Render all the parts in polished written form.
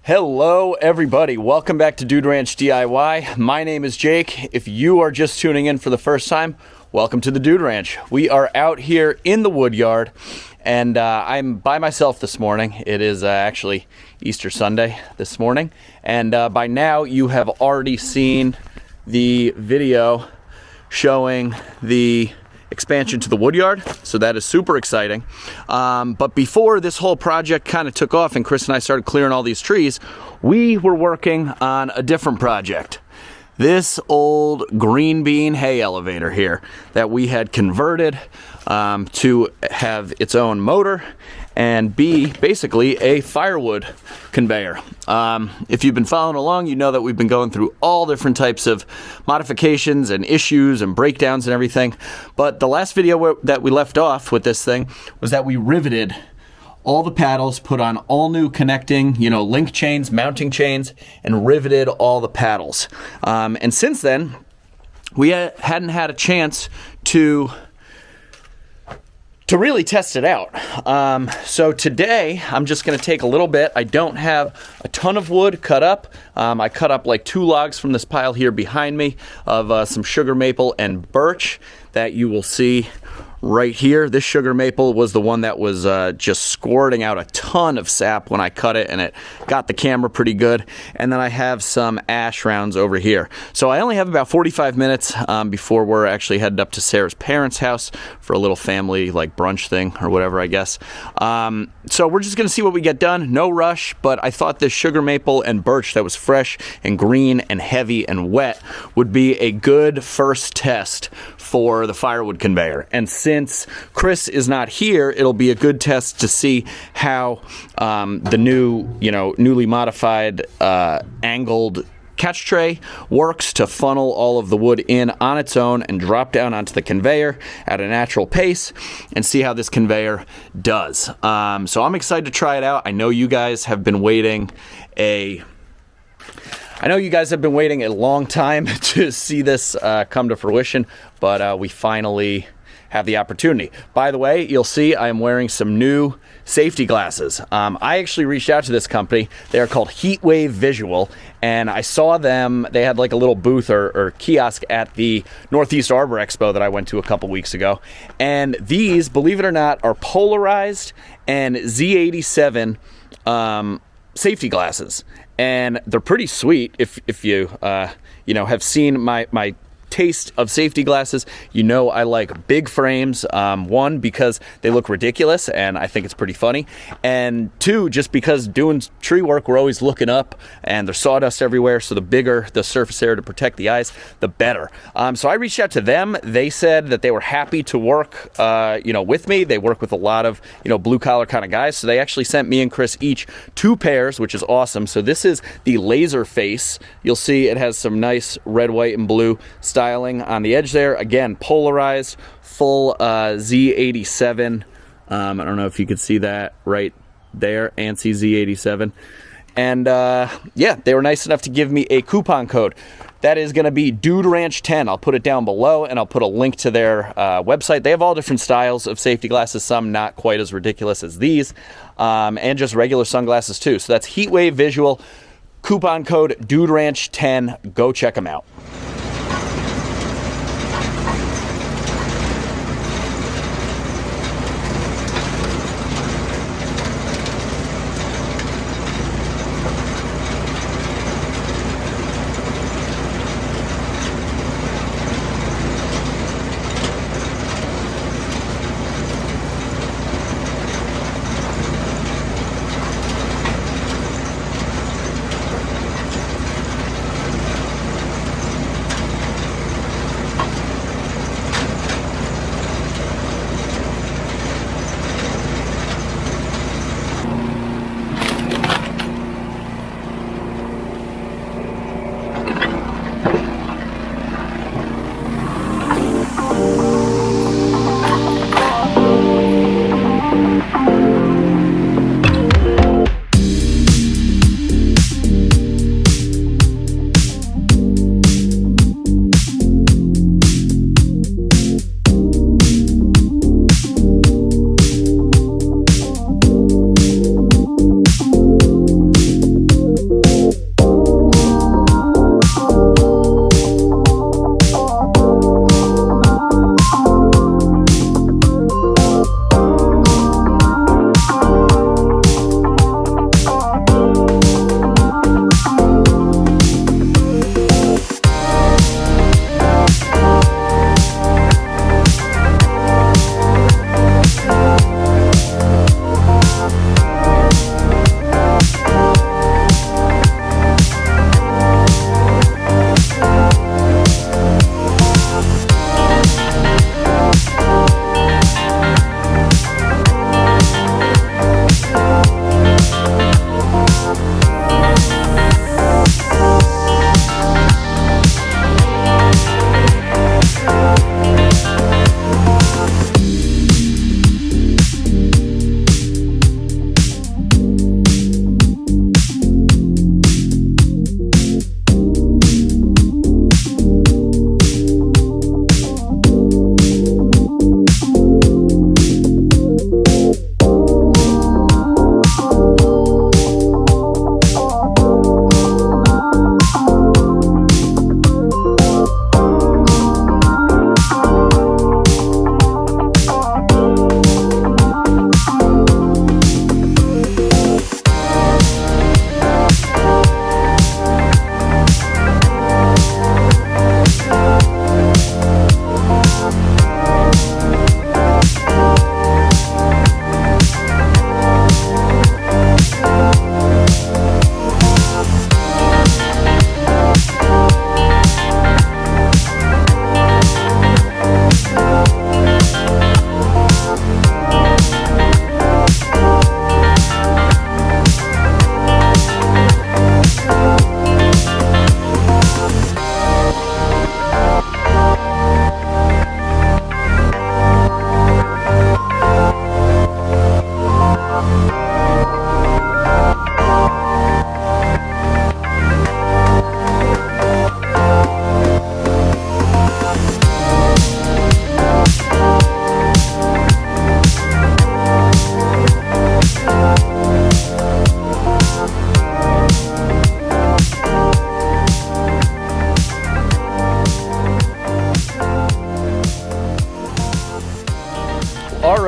Hello everybody, welcome back to Dude Ranch DIY. My name is Jake. If you are just tuning in for the first time, welcome to the Dude Ranch. We are out here in the wood yard and I'm by myself this morning. It is actually Easter Sunday this morning, and by now you have already seen the video showing the expansion to the wood yard, so that is super exciting. But before this whole project kind of took off and Chris and I started clearing all these trees, we were working on a different project. This old green bean hay elevator here that we had converted to have its own motor and be basically a firewood conveyor. If you've been following along, you know that we've been going through all different types of modifications and issues and breakdowns and everything. But the last video that we left off with this thing was that we riveted all the paddles, put on all new connecting, link chains, mounting chains, and riveted all the paddles. And since then, we hadn't had a chance to really test it out. So today, I'm just going to take a little bit. I don't have a ton of wood cut up. I cut up like 2 logs from this pile here behind me of some sugar maple and birch that you will see right here. This sugar maple was the one that was just squirting out a ton of sap when I cut it, and it got the camera pretty good. And then I have some ash rounds over here. So I only have about 45 minutes before we're actually headed up to Sarah's parents' house for a little family like brunch thing or whatever, I guess. So we're just gonna see what we get done. No rush, but I thought this sugar maple and birch that was fresh and green and heavy and wet would be a good first test for the firewood conveyor. And since Chris is not here, it'll be a good test to see how the newly modified angled catch tray works to funnel all of the wood in on its own and drop down onto the conveyor at a natural pace, and see how this conveyor does. So I'm excited to try it out. I know you guys have been waiting a long time to see this come to fruition, but we finally have the opportunity. By the way, you'll see I am wearing some new safety glasses. I actually reached out to this company. They are called Heatwave Visual, and I saw them. They had like a little booth or kiosk at the Northeast Arbor Expo that I went to a couple weeks ago. And these, believe it or not, are polarized and Z87 safety glasses. And they're pretty sweet. If you have seen my taste of safety glasses, I like big frames. One, because they look ridiculous and I think it's pretty funny, and 2, just because doing tree work, we're always looking up and there's sawdust everywhere, so the bigger the surface area to protect the eyes, the better. So I reached out to them. They said that they were happy to work with me. They work with a lot of blue collar kind of guys, so they actually sent me and Chris each 2 pairs, which is awesome. So this is the laser face. You'll see it has some nice red, white, and blue styling on the edge there. Again, polarized, full Z87. I don't know if you could see that right there, ANSI Z87. And they were nice enough to give me a coupon code. That is going to be Dude Ranch 10. I'll put it down below, and I'll put a link to their website. They have all different styles of safety glasses, some not quite as ridiculous as these, and just regular sunglasses too. So that's Heatwave Visual, coupon code Dude Ranch 10. Go check them out.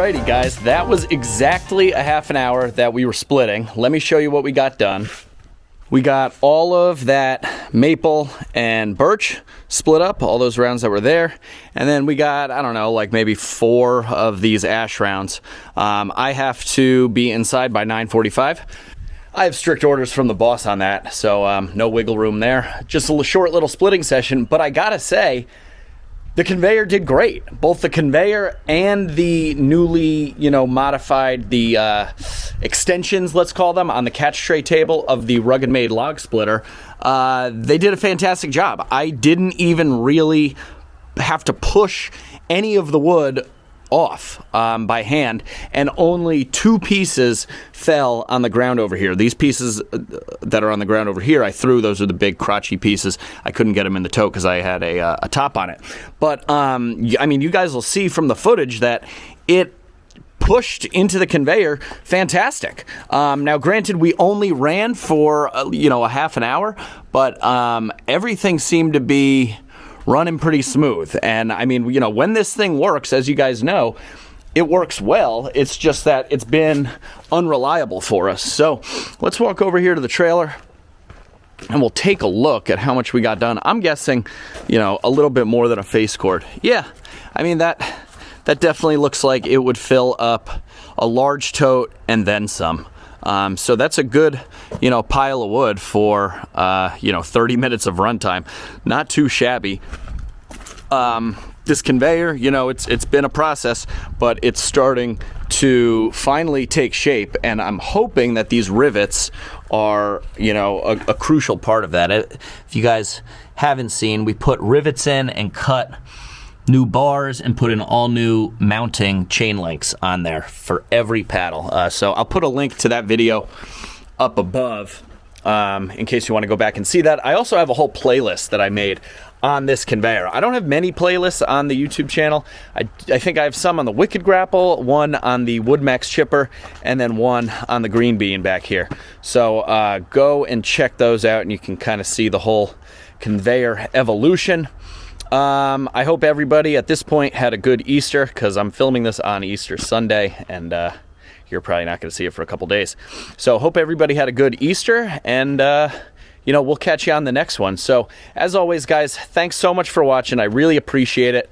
Alrighty guys, that was exactly a half an hour that we were splitting. Let me show you what we got done. We got all of that maple and birch split up, all those rounds that were there. And then we got, I don't know, like maybe 4 of these ash rounds. I have to be inside by 9:45. I have strict orders from the boss on that, so no wiggle room there. Just a short little splitting session, but I gotta say, the conveyor did great. Both the conveyor and the newly, modified, the extensions, let's call them, on the catch tray table of the RuggedMade log splitter, they did a fantastic job. I didn't even really have to push any of the wood off by hand, and only 2 pieces fell on the ground over here. These pieces that are on the ground over here, I threw. Those are the big crotchy pieces. I couldn't get them in the tote because I had a top on it. But I mean, you guys will see from the footage that it pushed into the conveyor fantastic. Now granted, we only ran for a half an hour, but everything seemed to be running pretty smooth. And I mean, when this thing works, as you guys know, it works well. It's just that it's been unreliable for us. So let's walk over here to the trailer and we'll take a look at how much we got done. I'm guessing, a little bit more than a face cord. Yeah, I mean, that definitely looks like it would fill up a large tote and then some. So that's a good, pile of wood for, 30 minutes of runtime. Not too shabby. This conveyor, it's been a process, but it's starting to finally take shape, and I'm hoping that these rivets are, a crucial part of that. If you guys haven't seen, we put rivets in and cut new bars and put in all new mounting chain links on there for every paddle. So I'll put a link to that video up above in case you want to go back and see that. I also have a whole playlist that I made on this conveyor. I don't have many playlists on the YouTube channel. I think I have some on the Wicked Grapple, one on the WoodMaxx chipper, and then one on the Green Bean back here. So go and check those out and you can kind of see the whole conveyor evolution. I hope everybody at this point had a good Easter, because I'm filming this on Easter Sunday, and you're probably not going to see it for a couple days. So hope everybody had a good Easter, and we'll catch you on the next one. So as always, guys, thanks so much for watching. I really appreciate it.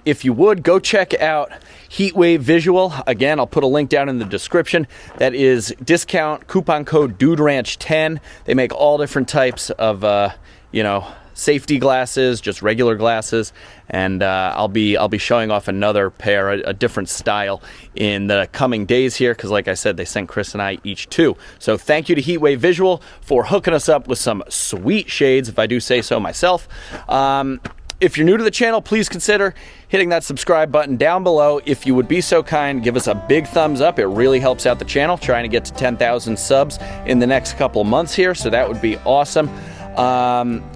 If you would, go check out Heatwave Visual. Again, I'll put a link down in the description. That is discount coupon code DudeRanch10. They make all different types of, safety glasses, just regular glasses, and I'll be showing off another pair, a different style, in the coming days here, because like I said, they sent Chris and I each 2. So thank you to Heatwave Visual for hooking us up with some sweet shades, if I do say so myself. If you're new to the channel, please consider hitting that subscribe button down below. If you would be so kind, give us a big thumbs up. It really helps out the channel, trying to get to 10,000 subs in the next couple months here, so that would be awesome.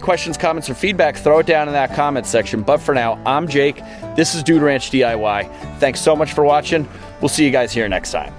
Questions, comments, or feedback, throw it down in that comment section. But for now, I'm Jake. This is Dude Ranch DIY. Thanks so much for watching. We'll see you guys here next time.